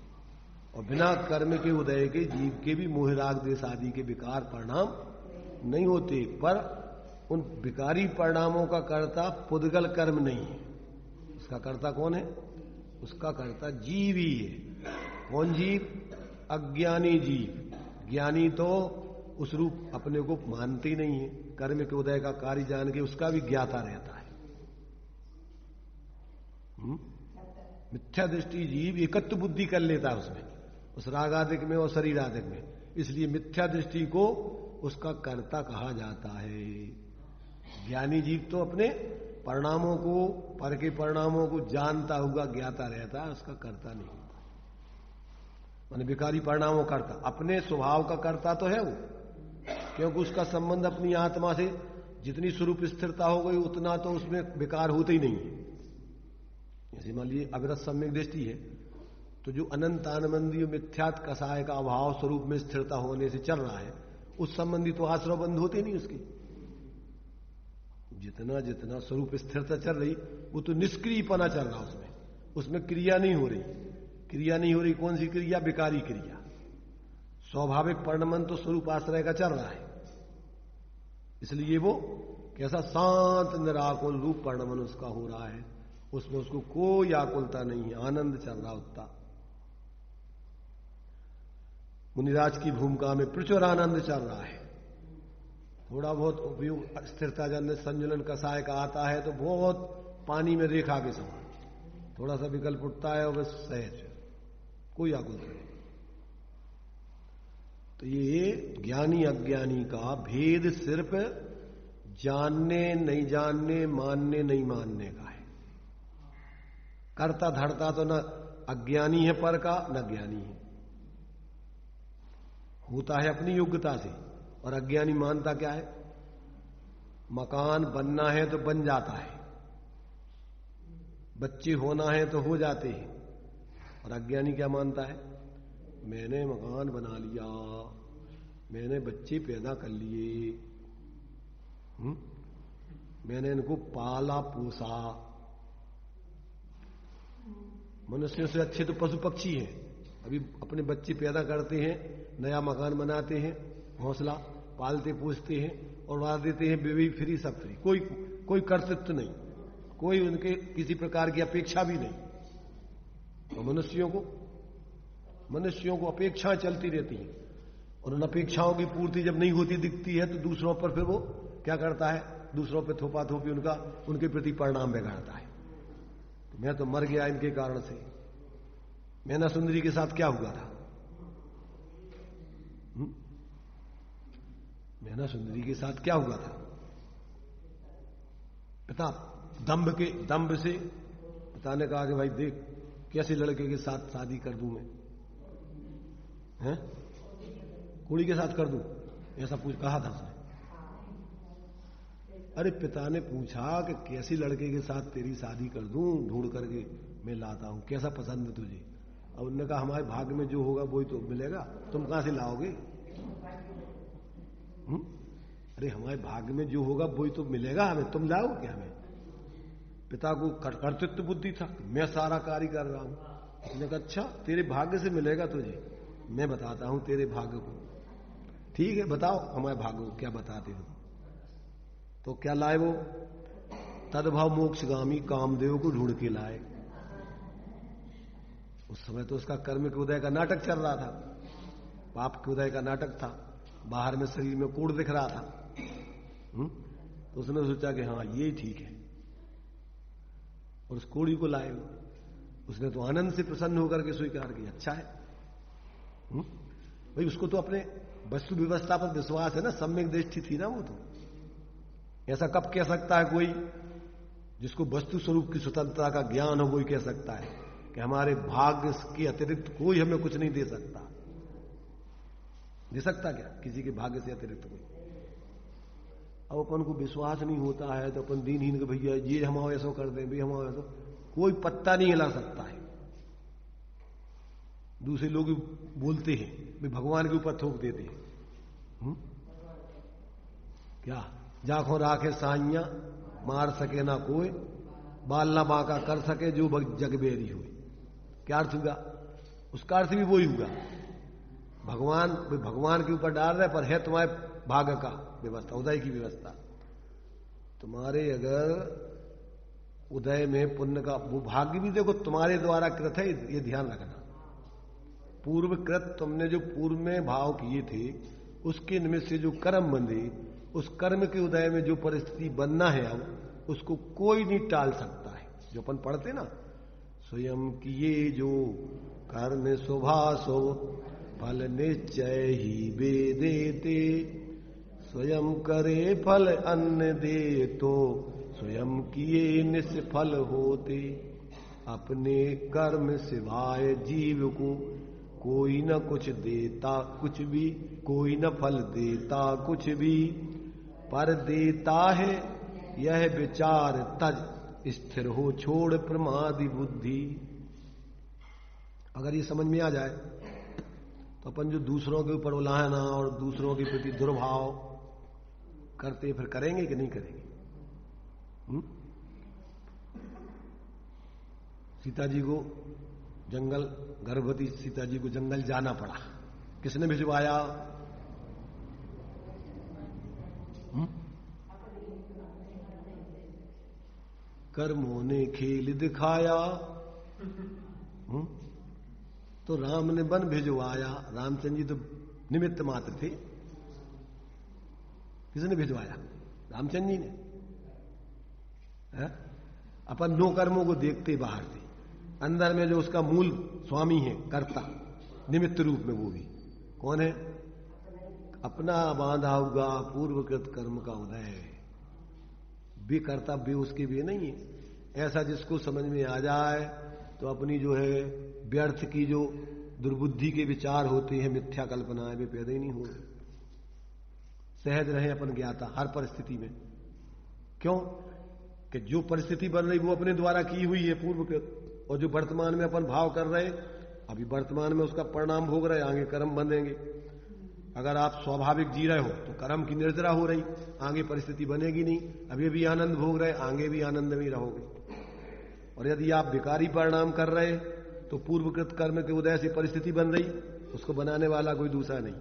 और बिना कर्म के उदय के जीव के भी मोह राग द्वेष आदि के विकार परिणाम नहीं होते। पर उन विकारी परिणामों का कर्ता पुद्गल कर्म नहीं है। उसका कर्ता कौन है? उसका कर्ता जीव ही है। कौन जीव? अज्ञानी जीव। ज्ञानी तो उस रूप अपने को मानते ही नहीं है। कर्म के उदय का कार्य जान के उसका भी ज्ञाता रहता है। मिथ्या दृष्टि जीव एकत्व बुद्धि कर लेता है उसमें, उस रागादिक में और शरीरादिक में। इसलिए मिथ्या दृष्टि को उसका कर्ता कहा जाता है। ज्ञानी जीव तो अपने परिणामों को, पर के परिणामों को जानता हुआ ज्ञाता रहता है, उसका कर्ता नहीं होता। माने विकारी परिणामों कर्ता, अपने स्वभाव का कर्ता तो है वो, क्योंकि उसका संबंध अपनी आत्मा से जितनी स्वरूप स्थिरता हो गई उतना तो उसमें विकार होते ही नहीं है। जैसे मान लीजिए अविरत सम्यक दृष्टि है तो जो अनंत आनंदी मिथ्यात कसाय का अभाव स्वरूप में स्थिरता होने से चल रहा है, उस संबंधी तो आश्रय बंद होते नहीं उसके। जितना जितना स्वरूप स्थिरता चल रही वो तो निष्क्रियपना चल रहा उसमें, उसमें क्रिया नहीं हो रही। क्रिया नहीं हो रही, कौन सी क्रिया? विकारी क्रिया। स्वाभाविक परिणमन तो स्वरूप आश्रय का चल रहा है। इसलिए वो कैसा शांत निराकुल रूप परिणमन उसका हो रहा है, उसमें उसको कोई आकुलता नहीं है, आनंद चल रहा उतना। मुनिराज की भूमिका में प्रचुर आनंद चल रहा है। थोड़ा बहुत उपयोग स्थिरता जन संजुलन कसाय का आता है तो बहुत पानी में रेखा के समान थोड़ा सा विकल्प उठता है और बस सहज, कोई आकुलता नहीं। तो ये ज्ञानी अज्ञानी का भेद सिर्फ जानने नहीं जानने, मानने नहीं मानने का है। कर्ता धरता तो न अज्ञानी है पर का, न ज्ञानी है। होता है अपनी योग्यता से, और अज्ञानी मानता क्या है? मकान बनना है तो बन जाता है, बच्चे होना है तो हो जाते हैं। और अज्ञानी क्या मानता है? मैंने मकान बना लिया, मैंने बच्चे पैदा कर लिए, मैंने इनको पाला पोसा। मनुष्यों से अच्छे तो पशु पक्षी हैं। अभी अपने बच्चे पैदा करते हैं, नया मकान बनाते हैं, घोंसला पालते पोसते हैं और उड़ा देते हैं, बेबी फ्री सब फ्री, कोई कर्तृत्व नहीं, कोई उनके किसी प्रकार की अपेक्षा भी नहीं। तो मनुष्यों को अपेक्षाएं चलती रहती हैं, और उन अपेक्षाओं की पूर्ति जब नहीं होती दिखती है तो दूसरों पर फिर वो क्या करता है? दूसरों पर थोपा थोपी उनके प्रति परिणाम बिगाड़ता है। तो मैं तो मर गया इनके कारण से। मैना सुंदरी के साथ क्या हुआ था? मैना सुंदरी के साथ क्या हुआ था? पिता दंभ से पिता ने कहा कि भाई देख कैसे लड़के के साथ शादी कर दूं मैं, हैं? कुड़ी के साथ कर दूं, ऐसा कहा था उसने। अरे पिता ने पूछा कि कैसी लड़के के साथ तेरी शादी कर दूं, ढूंढ करके मैं लाता हूं, कैसा पसंद है तुझे? और उन्होंने कहा हमारे भाग्य में जो होगा वही तो मिलेगा, तुम कहां से लाओगे? अरे हमारे भाग्य में जो होगा वही तो मिलेगा हमें, तुम लाओ क्या हमें? पिता को कर्तृत्व बुद्धि था, मैं सारा कार्य कर रहा हूं। उसने कहा अच्छा तेरे भाग्य से मिलेगा तुझे, मैं बताता हूं तेरे भाग्य को। ठीक है बताओ हमारे भाग्य को क्या बताते हो? तो क्या लाए वो? तद्भव मोक्षगामी कामदेव को ढूंढ के लाए। उस समय तो उसका कर्म के उदय का नाटक चल रहा था, पाप के उदय का नाटक था, बाहर में शरीर में कोड़ दिख रहा था। तो उसने सोचा कि हाँ ये ठीक है, और उस कोड़ी को लाए। उसने तो आनंद से प्रसन्न होकर के स्वीकार किया, अच्छा है। भाई उसको तो अपने वस्तु व्यवस्था पर विश्वास है ना, सम्यक दृष्टि थी ना वो। तो ऐसा कब कह सकता है कोई जिसको वस्तु स्वरूप की स्वतंत्रता का ज्ञान हो, वही कह सकता है कि हमारे भाग्य के अतिरिक्त कोई हमें कुछ नहीं दे सकता। दे सकता क्या किसी के भाग्य से अतिरिक्त कोई? अब अपन को विश्वास नहीं होता है तो अपन दीनहीन के भैया ये हम ऐसा कर दें, भी हम ऐसा, कोई पत्ता नहीं हिला सकता है। दूसरे लोग भी बोलते हैं, वे भगवान के ऊपर थोप देते हैं। क्या जाखों राखे साइया मार सके ना कोई, बाल ना बांका कर सके जो जग बेरी हुई। क्या अर्थ हुआ? उसका अर्थ भी वही हुआ, भगवान के ऊपर डाल रहे, पर है तुम्हारे भाग्य का व्यवस्था, उदय की व्यवस्था। तुम्हारे अगर उदय में पुण्य का वो भाग्य भी देखो तुम्हारे द्वारा कृत है, ये ध्यान रखना। पूर्व कृत तुमने जो पूर्व में भाव किए थे उसके निमित्त से जो कर्म बंधे, उस कर्म के उदय में जो परिस्थिति बनना है अब उसको कोई नहीं टाल सकता है। जो अपन पढ़ते ना, स्वयं किए जो कर्म शुभाशो फल निश्चय ही वे देते, स्वयं करे फल अन्न दे तो स्वयं किए निष्फल होते। अपने कर्म सिवाय जीव को कोई न कुछ देता कुछ भी, कोई न फल देता कुछ भी, पर देता है यह विचार तज, स्थिर हो छोड़ प्रमादी बुद्धि। अगर ये समझ में आ जाए तो अपन जो दूसरों के ऊपर उलाहना और दूसरों के प्रति दुर्भाव करते फिर करेंगे कि नहीं करेंगे? सीता जी को जंगल, गर्भवती सीता जी को जंगल जाना पड़ा, किसने भिजवाया? कर्मों ने खेल दिखाया। तो राम ने वन भिजवाया, रामचंद्र जी तो निमित्त मात्र थे। किसने भिजवाया? रामचंद्र जी ने। अपन नो कर्मों को देखते बाहर से, अंदर में जो उसका मूल स्वामी है, कर्ता निमित्त रूप में, वो भी कौन है? अपना बांधा हुआ पूर्वकृत कर्म का उदय है। भी कर्तव्य उसके भी नहीं है। ऐसा जिसको समझ में आ जाए तो अपनी जो है व्यर्थ की जो दुर्बुद्धि के विचार होते हैं, मिथ्या कल्पनाएं, वे पैदा ही नहीं हो। सहज रहे अपन ज्ञाता हर परिस्थिति में। क्यों? कि जो परिस्थिति बन रही वो अपने द्वारा की हुई है पूर्वकृत, और जो वर्तमान में अपन भाव कर रहे, अभी वर्तमान में उसका परिणाम भोग रहे, आगे कर्म बंधेंगे। अगर आप स्वाभाविक जी रहे हो तो कर्म की निर्जरा हो रही, आगे परिस्थिति बनेगी नहीं। अभी भी आनंद भोग रहे, आगे भी आनंद में रहोगे। और यदि आप विकारी परिणाम कर रहे तो पूर्वकृत कर्म के उदय से परिस्थिति बन रही, उसको बनाने वाला कोई दूसरा नहीं।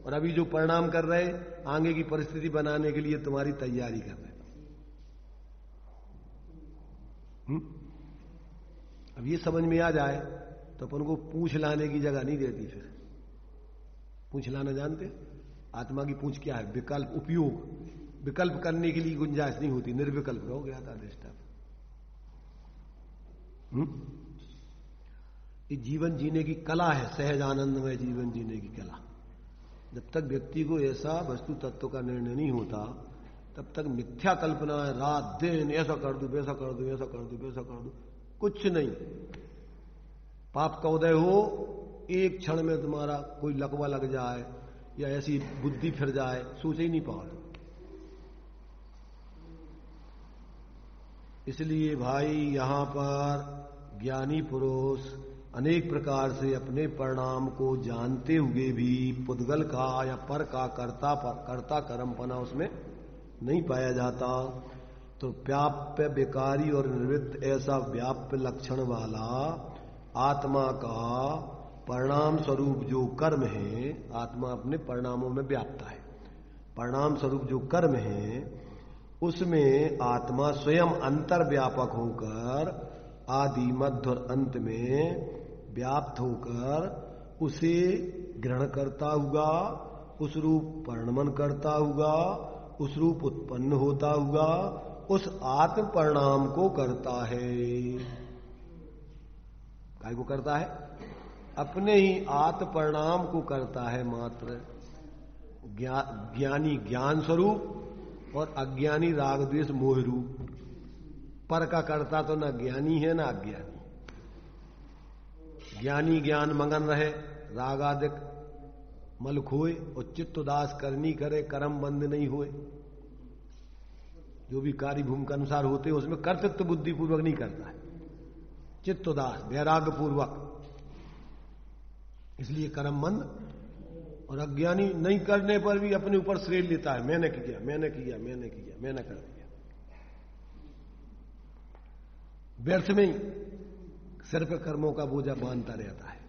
और अभी जो परिणाम कर रहे, आगे की परिस्थिति बनाने के लिए तुम्हारी तैयारी कर रहे। अब ये समझ में आ जाए तो अपन को पूछ लाने की जगह नहीं देती। फिर पूछ लाना जानते? आत्मा की पूछ क्या है? विकल्प, उपयोग। विकल्प करने के लिए गुंजाइश नहीं होती, निर्विकल्प रहो गया था दृष्टा। ये जीवन जीने की कला है, सहज आनंदमय जीवन जीने की कला। जब तक व्यक्ति को ऐसा वस्तु तत्व का निर्णय नहीं होता, तब तक मिथ्या कल्पना है, रात दिन ऐसा कर दूं, वैसा कर दूं, ऐसा कर दूं, वैसा कर दूं, कुछ नहीं। पाप का उदय हो, एक क्षण में तुम्हारा कोई लकवा लग जाए या ऐसी बुद्धि फिर जाए, सोच ही नहीं पाओ। इसलिए भाई यहां पर ज्ञानी पुरुष अनेक प्रकार से अपने परिणाम को जानते हुए भी पुद्गल का या पर का कर्ता कर्मपना उसमें नहीं पाया जाता। तो व्याप्य, विकारी और निवृत्त, ऐसा व्याप्य लक्षण वाला आत्मा का परिणाम स्वरूप जो कर्म है, आत्मा अपने परिणामों में व्याप्ता है। परिणाम स्वरूप जो कर्म है उसमें आत्मा स्वयं अंतर व्यापक होकर आदि मध्य और अंत में व्याप्त होकर उसे ग्रहण करता हुआ, उस रूप परिणमन करता हुआ, उस रूप उत्पन्न होता हुआ उस आत्म परिणाम को करता है। काय को करता है? अपने ही आत्म परिणाम को करता है मात्र। ज्ञानी ज्ञान स्वरूप और अज्ञानी राग द्वेष मोह रूप। पर का करता तो ना ज्ञानी है ना अज्ञानी। ज्ञानी ज्ञान मगन रहे, राग आदिक मल खोए और चित्त उदास करनी करे, कर्म बंद नहीं हुए। जो भी कार्य भूमि के अनुसार होते हैं उसमें कर्तृत्व बुद्धि पूर्वक नहीं करता है, चित्त उदास वैराग्य पूर्वक। इसलिए कर्मबंध। और अज्ञानी नहीं करने पर भी अपने ऊपर श्रेय लेता है, मैंने किया मैंने किया मैंने किया मैंने कर दिया। व्यर्थ में ही सिर पे कर्मों का बोझा बांधता रहता है।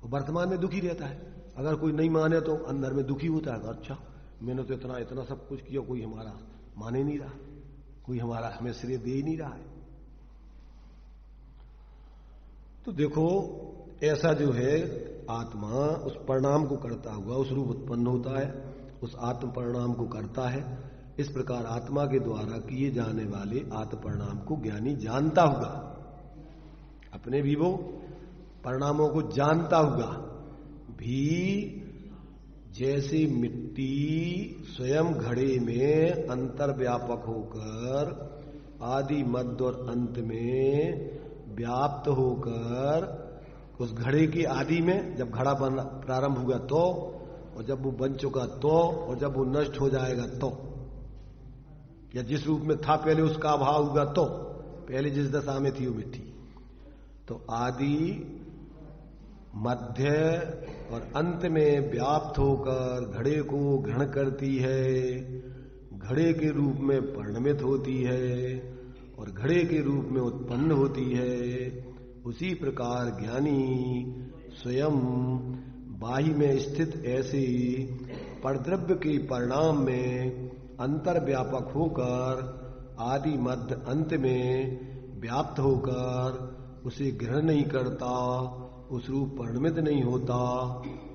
वो वर्तमान में दुखी रहता है। अगर कोई नहीं माने तो अंदर में दुखी होता है, अच्छा मैंने तो इतना इतना सब कुछ किया, कोई हमारा माने नहीं रहा, कोई हमारा हमें श्रेय दे ही नहीं रहा है। तो देखो ऐसा जो है आत्मा उस परिणाम को करता हुआ उस रूप उत्पन्न होता है, उस आत्म परिणाम को करता है। इस प्रकार आत्मा के द्वारा किए जाने वाले आत्म परिणाम को ज्ञानी जानता हुआ, अपने भी वो परिणामों को जानता हुआ भी, जैसे मिट्टी स्वयं घड़े में अंतर्व्यापक होकर आदि मध्य और अंत में व्याप्त होकर उस घड़े की आदि में जब घड़ा बन प्रारंभ हुआ तो, और जब वो बन चुका तो, और जब वो नष्ट हो जाएगा तो, या जिस रूप में था पहले उसका अभाव हुआ तो, पहले जिस दशा में थी वो मिट्टी, तो आदि मध्य और अंत में व्याप्त होकर घड़े को ग्रहण करती है, घड़े के रूप में परिणमित होती है और घड़े के रूप में उत्पन्न होती है। उसी प्रकार ज्ञानी स्वयं बाह्य में स्थित ऐसे परद्रव्य के परिणाम में अंतर्व्यापक होकर आदि मध्य अंत में व्याप्त होकर उसे ग्रहण नहीं करता, उस रूप परिणमित नहीं होता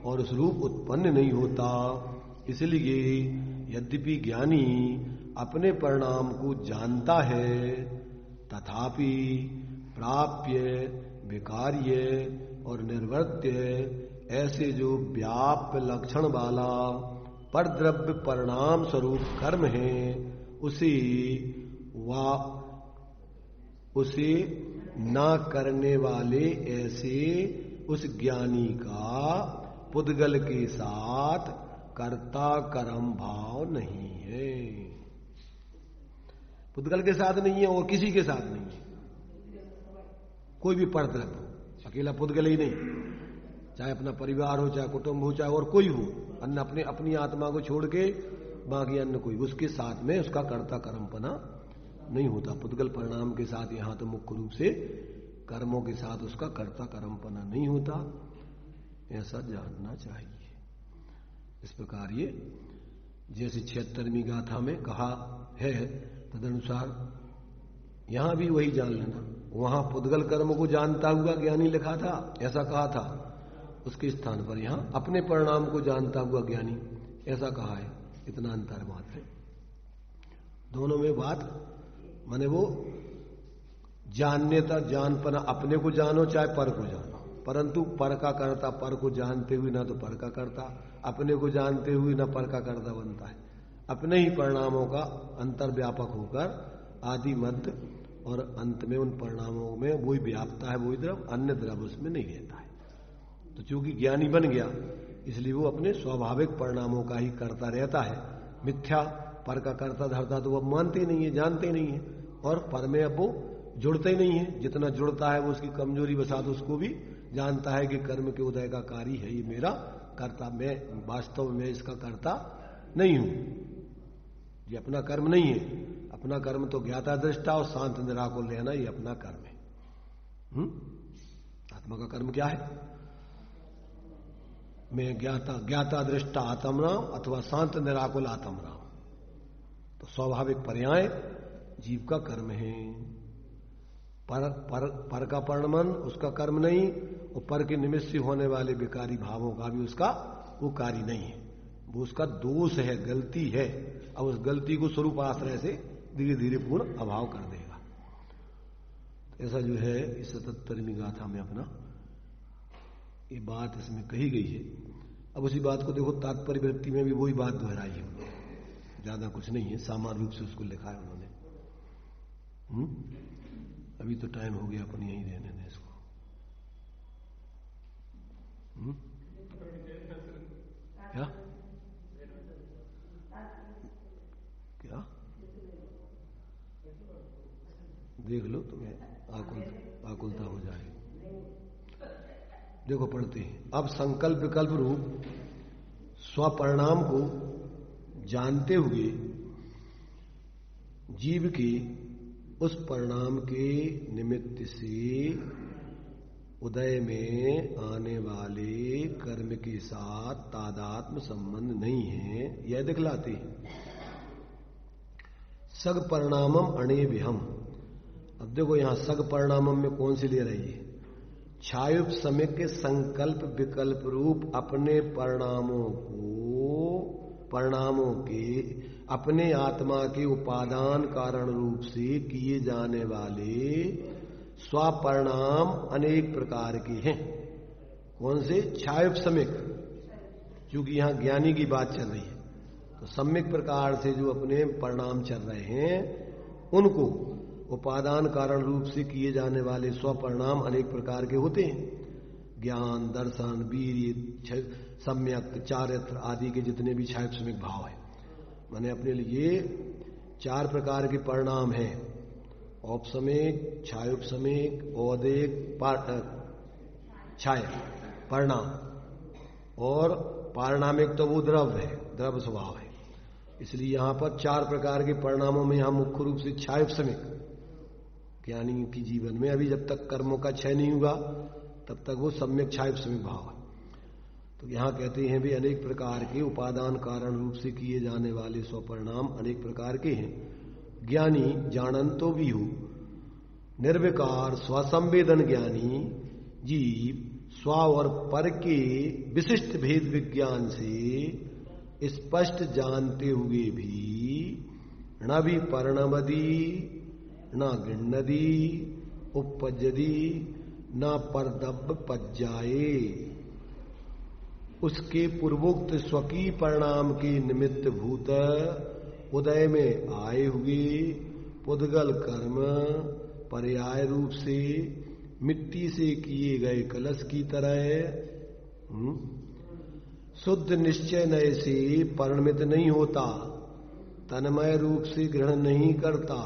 और उस रूप उत्पन्न नहीं होता। इसलिए यद्यपि ज्ञानी अपने परिणाम को जानता है, तथापि प्राप्य, विकार्य और निर्वर्त्य ऐसे जो व्याप्य लक्षण वाला परद्रव्य परिणाम स्वरूप कर्म है, उसे ना करने वाले ऐसे उस ज्ञानी का पुद्गल के साथ कर्ता कर्म भाव नहीं है। पुद्गल के साथ नहीं है और किसी के साथ नहीं है। कोई भी परद्रव्य, अकेला पुद्गल ही नहीं, चाहे अपना परिवार हो, चाहे कुटुंब हो, चाहे और कोई हो, अन्य अपने अपनी आत्मा को छोड़ के बाकी अन्य कोई, उसके साथ में उसका कर्ता कर्मपना नहीं होता। पुद्गल परिणाम के साथ यहां तो मुख्य रूप से कर्मों के साथ उसका कर्ता कर्मपना नहीं होता, ऐसा जानना चाहिए। इस प्रकार ये जैसे 76वीं गाथा में कहा है तदनुसार यहां भी वही जान लेना। वहां पुद्गल कर्म को जानता हुआ ज्ञानी लिखा था, ऐसा कहा था, उसके स्थान पर यहां अपने परिणाम को जानता हुआ ज्ञानी ऐसा कहा है। इतना अंतर बात है दोनों में। बात माने वो जानने तक जानपना, अपने को जानो चाहे पर को जानो, परंतु पर का कर्ता पर को जानते हुए ना तो पर का कर्ता, अपने को जानते हुए ना पर का कर्ता बनता है। अपने ही परिणामों का अंतर्व्यापक होकर आदि मध्य और अंत में उन परिणामों में वही व्यापता है, वही द्रव, अन्य द्रव उसमें नहीं रहता है। तो चूंकि ज्ञानी बन गया इसलिए वो अपने स्वाभाविक परिणामों का ही करता रहता है। मिथ्या पर का कर्ता धरता तो वो मानते ही नहीं है, जानते ही नहीं है, और पर में अब वो जुड़ते ही नहीं है। जितना जुड़ता है वो उसकी कमजोरी बसात उसको भी जानता है कि कर्म के उदय का कार्य है ये मेरा कर्ता, मैं वास्तव में इसका कर्ता नहीं हूं, ये अपना कर्म नहीं है। अपना कर्म तो ज्ञाता दृष्टा और शांत निराकुल रहना ये अपना कर्म है। आत्मा का कर्म क्या है? मैं ज्ञाता दृष्टा आत्म राम अथवा शांत निराकुल आत्म राम। तो स्वाभाविक पर्याय जीव का कर्म है। पर का परिणमन उसका कर्म नहीं, और पर के निमित्त से होने वाले विकारी भावों का भी उसका वो कार्य नहीं है, वो उसका दोष है, गलती है। अब उस गलती को स्वरूप आश्रय से धीरे धीरे पूर्ण अभाव कर देगा। तो ऐसा जो है इस 77वीं गाथा में अपना ये बात इसमें कही गई है। अब उसी बात को देखो तात्पर्य वृत्ति में भी वही बात दोहराई है उन्होंने, ज्यादा कुछ नहीं है, सामान्य रूप से उसको लिखा है उन्होंने। अभी तो टाइम हो गया, अपन यहीं रहने दें इसको। क्या क्या देख लो, तुम्हें आकुलता हो जाए। देखो पढ़ते हैं। अब संकल्प विकल्प रूप स्वपरिणाम को जानते हुए जीव के उस परिणाम के निमित्त से उदय में आने वाले कर्म के साथ तादात्म्य संबंध नहीं है, यह दिखलाते हैं। सग परिणामम अणे विहम। अब देखो यहां सग परिणामम में कौन सी ले रही है? छायुपसमिक के संकल्प विकल्प रूप अपने परिणामों के अपने आत्मा के उपादान कारण रूप से किए जाने वाले स्वपरिणाम अनेक प्रकार के हैं। कौन से? छायुपसमिक, क्योंकि यहां ज्ञानी की बात चल रही है, तो सम्यक प्रकार से जो अपने परिणाम चल रहे हैं उनको उपादान कारण रूप से किए जाने वाले स्वपरिणाम अनेक प्रकार के होते हैं। ज्ञान, दर्शन, वीर्य, सम्यक, चारित्र आदि के जितने भी छायुपसमिक भाव है, माने अपने लिए 4 प्रकार के परिणाम हैं। औपसमिक, छायुपसमिक, औदिक, छाय परिणाम, और पारिणामिक तो वो द्रव्य है, द्रव्य स्वभाव है। इसलिए यहां पर 4 प्रकार के परिणामों में यहां मुख्य रूप से छायुपसमिक ज्ञानी की जीवन में अभी जब तक कर्मों का क्षय नहीं हुआ तब तक वो सम्यक छायुपसमिक भाव है। तो यहां कहते हैं भी अनेक प्रकार के उपादान कारण रूप से किए जाने वाले स्वपरिणाम अनेक प्रकार के हैं। ज्ञानी जानंतो भी हो, निर्विकार स्वसंवेदन ज्ञानी जीव स्व और पर के विशिष्ट भेद विज्ञान से स्पष्ट जानते हुए भी न भी परिणमदी न गृह्णदी उपपज्यदी न परदब पज्जाए, उसके पूर्वोक्त स्वकीय परिणाम के निमित्त भूत उदय में आए हुए पुद्गल कर्म पर्याय रूप से मिट्टी से किए गए कलश की तरह शुद्ध निश्चय नय से परिणमित नहीं होता, तन्मय रूप से ग्रहण नहीं करता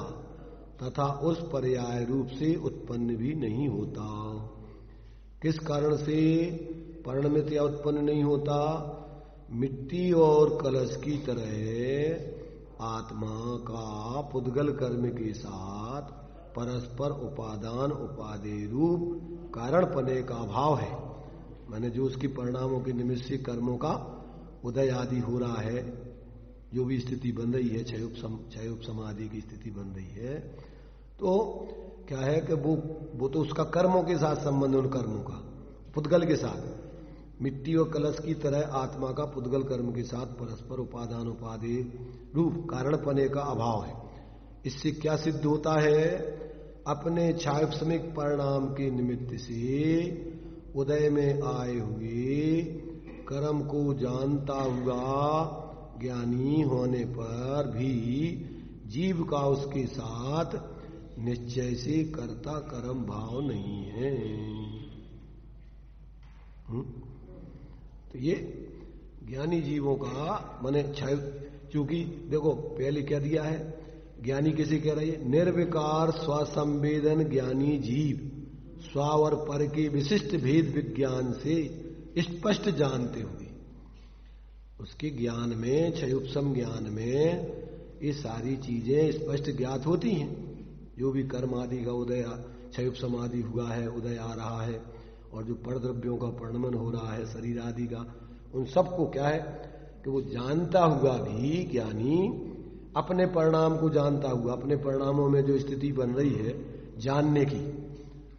तथा उस पर्याय रूप से उत्पन्न भी नहीं होता। किस कारण से परिणमित या उत्पन्न नहीं होता? मिट्टी और कलश की तरह आत्मा का पुद्गल कर्म के साथ परस्पर उपादान उपादेय रूप कारणपने का अभाव है। माने जो उसकी परिणामों के निमित्त से कर्मों का उदय आदि हो रहा है, जो भी स्थिति बन रही है, क्षयोपशम आदि की स्थिति बन रही है, तो क्या है कि वो तो उसका कर्मों के साथ संबंध है, उन कर्मों का पुद्गल के साथ। मिट्टी और कलश की तरह आत्मा का पुद्गल कर्म के साथ परस्पर उपादान उपादेय रूप कारणपने का अभाव है। इससे क्या सिद्ध होता है? अपने छायुपसमिक परिणाम के निमित्त से उदय में आए हुए कर्म को जानता हुआ ज्ञानी होने पर भी जीव का उसके साथ निश्चय से कर्ता कर्म भाव नहीं है। तो ये ज्ञानी जीवों का माने चूंकि देखो पहले क्या दिया है, ज्ञानी किसे कह रही है? निर्विकार स्वसंवेदन ज्ञानी जीव स्व और पर के विशिष्ट भेद विज्ञान से स्पष्ट जानते हुए, उसके ज्ञान में, क्षयोपशम ज्ञान में ये सारी चीजें स्पष्ट ज्ञात होती हैं। जो भी कर्म आदि का उदय, क्षयोपशम आदि हुआ है, उदय आ रहा है, और जो परद्रव्यों का परिणमन हो रहा है शरीर आदि का, उन सबको क्या है कि वो जानता हुआ भी ज्ञानी अपने परिणाम को जानता हुआ, अपने परिणामों में जो स्थिति बन रही है जानने की,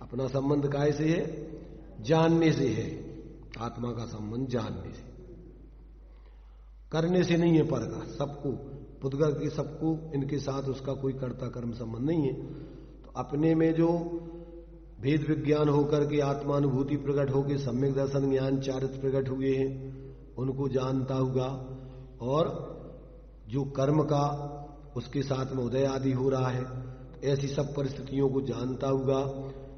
अपना संबंध काय से है? जानने से है। आत्मा का संबंध जानने से, करने से नहीं है। पर का सबको पुद्गल के सबको इनके साथ उसका कोई कर्ता कर्म संबंध नहीं है। तो अपने में जो भेद विज्ञान होकर के आत्मानुभूति प्रकट होकर सम्यक दर्शन ज्ञान चारित्र प्रकट हुए हैं, उनको जानता हुआ, और जो कर्म का उसके साथ में उदय आदि हो रहा है, ऐसी सब परिस्थितियों को जानता हुआ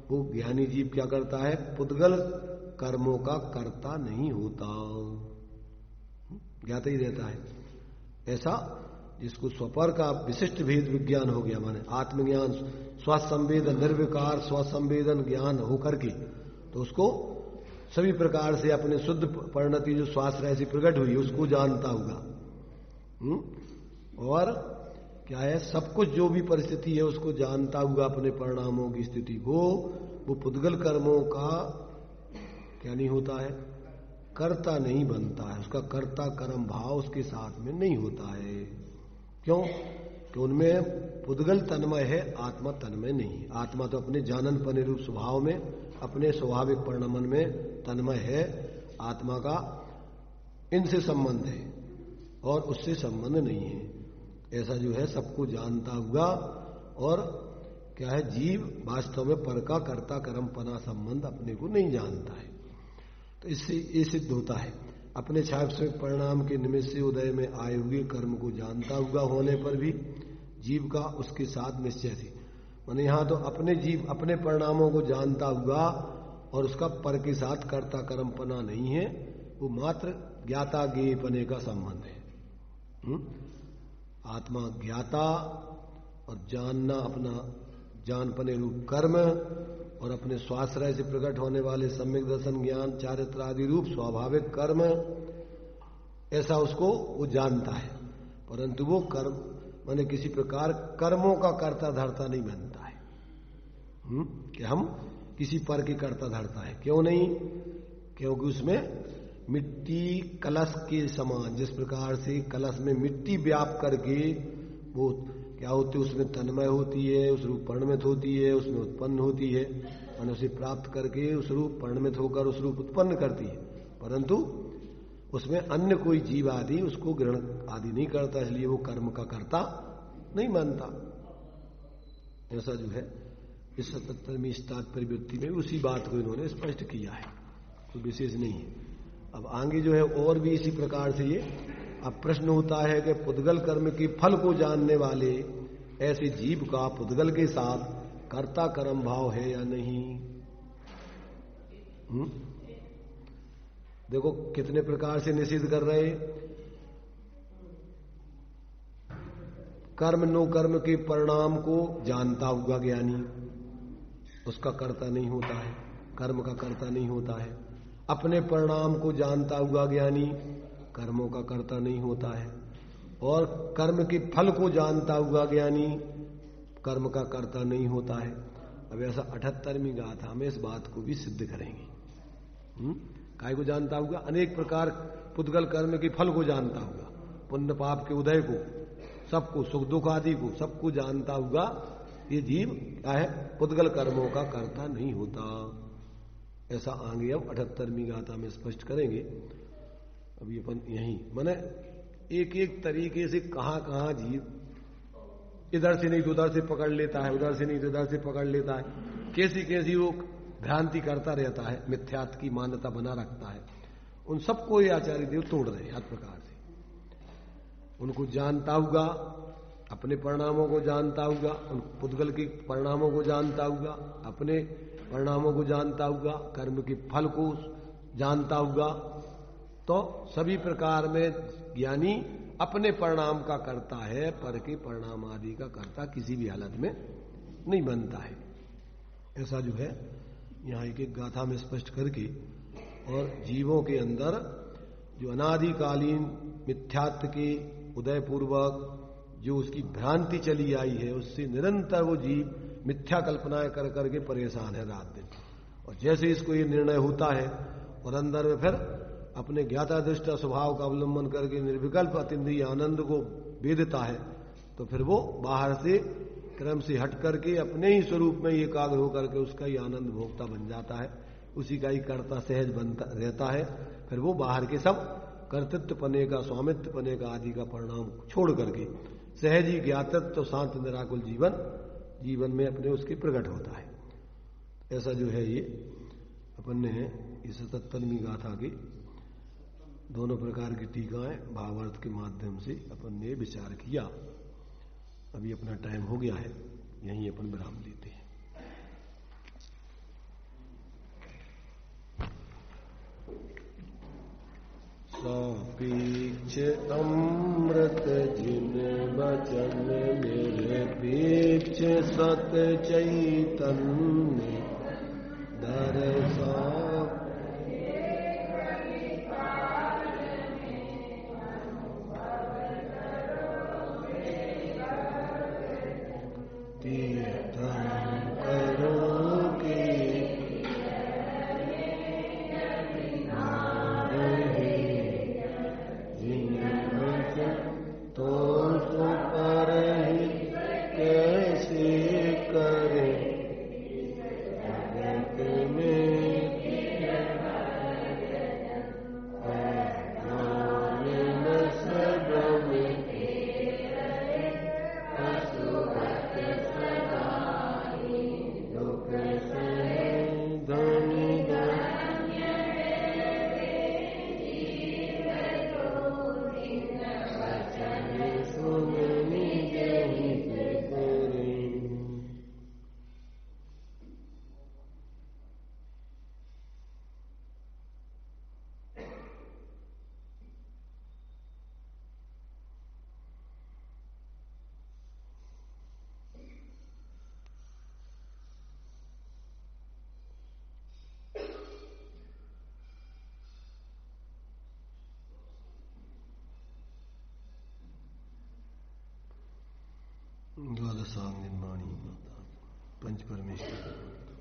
वो ज्ञानी जीव क्या करता है? पुद्गल कर्मों का कर्ता नहीं होता, ज्ञाता ही रहता है। ऐसा जिसको स्वपर का विशिष्ट भेद विज्ञान हो गया, माने आत्मज्ञान, स्वसंवेदन, निर्विकार स्वसंवेदन ज्ञान होकर के, तो उसको सभी प्रकार से अपने शुद्ध परिणति जो स्वाश्रय से प्रकट हुई उसको जानता होगा। और क्या है, सब कुछ जो भी परिस्थिति है उसको जानता होगा, अपने परिणामों की स्थिति को। वो पुद्गल कर्मों का क्या नहीं होता है, कर्ता नहीं बनता है, उसका कर्ता कर्म भाव उसके साथ में नहीं होता है। क्यों? कि उनमें पुद्गल तन्मय है, आत्मा तन्मय नहीं। आत्मा तो अपने जानन पने रूप स्वभाव में, अपने स्वाभाविक परिणमन में तन्मय है। आत्मा का इनसे संबंध है और उससे संबंध नहीं है। ऐसा जो है सबको जानता हुआ। और क्या है, जीव वास्तव में पर का कर्ता कर्मपना संबंध अपने को नहीं जानता है। तो इससे ये सिद्ध होता है, अपने छायास्वरूप परिणाम के निमित्त से उदय में आए हुए कर्म को जानता हुआ होने पर भी जीव का उसके साथ निश्चय थी। माने यहां तो अपने जीव अपने परिणामों को जानता हुआ और उसका पर के साथ कर्ता कर्मपना नहीं है, वो मात्र ज्ञाता ज्ञेयपने का संबंध है। आत्मा ज्ञाता और जानना अपना जानपने रूप कर्म और अपने स्वाश्रय से प्रकट होने वाले सम्यक दर्शन ज्ञान चारित्र आदि रूप स्वाभाविक कर्म, ऐसा उसको वो जानता है। परंतु वो कर्म माने किसी प्रकार कर्मों का कर्ता धर्ता नहीं बनता है। कि हम किसी पर की कर्ता धरता है। क्यों नहीं? क्योंकि उसमें मिट्टी कलश के समान, जिस प्रकार से कलश में मिट्टी व्याप करके वो क्या होती है, उसमें तन्मय होती है, उस रूप परिणमित होती है, उसमें उत्पन्न होती है, और उसे प्राप्त करके उस रूप परिणमित होकर उस रूप उत्पन्न करती है। परंतु उसमें अन्य कोई जीव आदि उसको ग्रहण आदि नहीं करता, इसलिए वो कर्म का कर्ता नहीं मानता। ऐसा जो है इस 77वीं तात्पर्य व्युत्ति में उसी बात को इन्होंने स्पष्ट किया है, कोई विशेष नहीं है। अब आगे जो है और भी इसी प्रकार से ये अब प्रश्न होता है कि पुद्गल कर्म के फल को जानने वाले ऐसे जीव का पुद्गल के साथ कर्ता कर्म भाव है या नहीं। देखो कितने प्रकार से निषेध कर रहे। कर्म नो कर्म के परिणाम को जानता हुआ ज्ञानी उसका कर्ता नहीं होता है, कर्म का कर्ता नहीं होता है। अपने परिणाम को जानता हुआ ज्ञानी कर्मों का कर्ता नहीं होता है। और कर्म के फल को जानता हुआ ज्ञानी कर्म का कर्ता नहीं होता है। अब ऐसा 78वीं गाथा में इस बात को भी सिद्ध करेंगे। काय को जानता होगा? अनेक प्रकार पुद्गल कर्म के फल को जानता होगा, पुण्य पाप के उदय को, सबको, सुख दुख आदि को, सबको जानता होगा। ये जीव क्या है? पुद्गल कर्मों का कर्ता नहीं होता। ऐसा आगे अब 78वीं गाथा में स्पष्ट करेंगे। अभी अपन यही माने एक एक तरीके से कहां जीव इधर से नहीं तो उधर से पकड़ लेता है, उधर से नहीं तो इधर से पकड़ लेता है, कैसी कैसी वो भ्रांति करता रहता है, मिथ्यात्व की मान्यता बना रखता है। उन सबको ये आचार्य देव तोड़ रहे हर प्रकार से। उनको जानता होगा, अपने परिणामों को जानता होगा, उन पुद्गल के परिणामों को जानता होगा, अपने परिणामों को जानता होगा, कर्म के फल को जानता होगा। तो सभी प्रकार में ज्ञानी अपने परिणाम का करता है, पर के परिणाम आदि का करता किसी भी हालत में नहीं बनता है। ऐसा जो है यहां एक एक गाथा में स्पष्ट करके, और जीवों के अंदर जो अनादिकालीन मिथ्यात्व के उदय पूर्वक जो उसकी भ्रांति चली आई है, उससे निरंतर वो जीव मिथ्या कल्पनाएं कर करके परेशान है रात दिन। और जैसे इसको ये निर्णय होता है और अंदर में फिर अपने ज्ञाता दृष्टा स्वभाव का अवलंबन करके निर्विकल्प अतीन्द्रिय आनंद को वेदता है, तो फिर वो बाहर से क्रम से हट करके अपने ही स्वरूप में एकाग्र होकर के उसका ही आनंद भोक्ता बन जाता है, उसी का ही कर्ता सहज बनता रहता है। फिर वो बाहर के सब कर्तृत्व पने का, स्वामित्व पने का आदि का परिणाम छोड़ करके सहज ही ज्ञातत्व तो शांत निराकुल जीवन में अपने उसके प्रकट होता है। ऐसा जो है ये अपन ने इस 77वीं गाथा की दोनों प्रकार की टीकाएं भावार्थ के माध्यम से अपन ने विचार किया। अभी अपना टाइम हो गया है, यहीं अपन विराम देते हैं। सापेक्ष अमृत जिन वचन निरपेक्ष सत चैतन्य दर्शा द्वादशांग निर्माणी पंच परमेश्वर।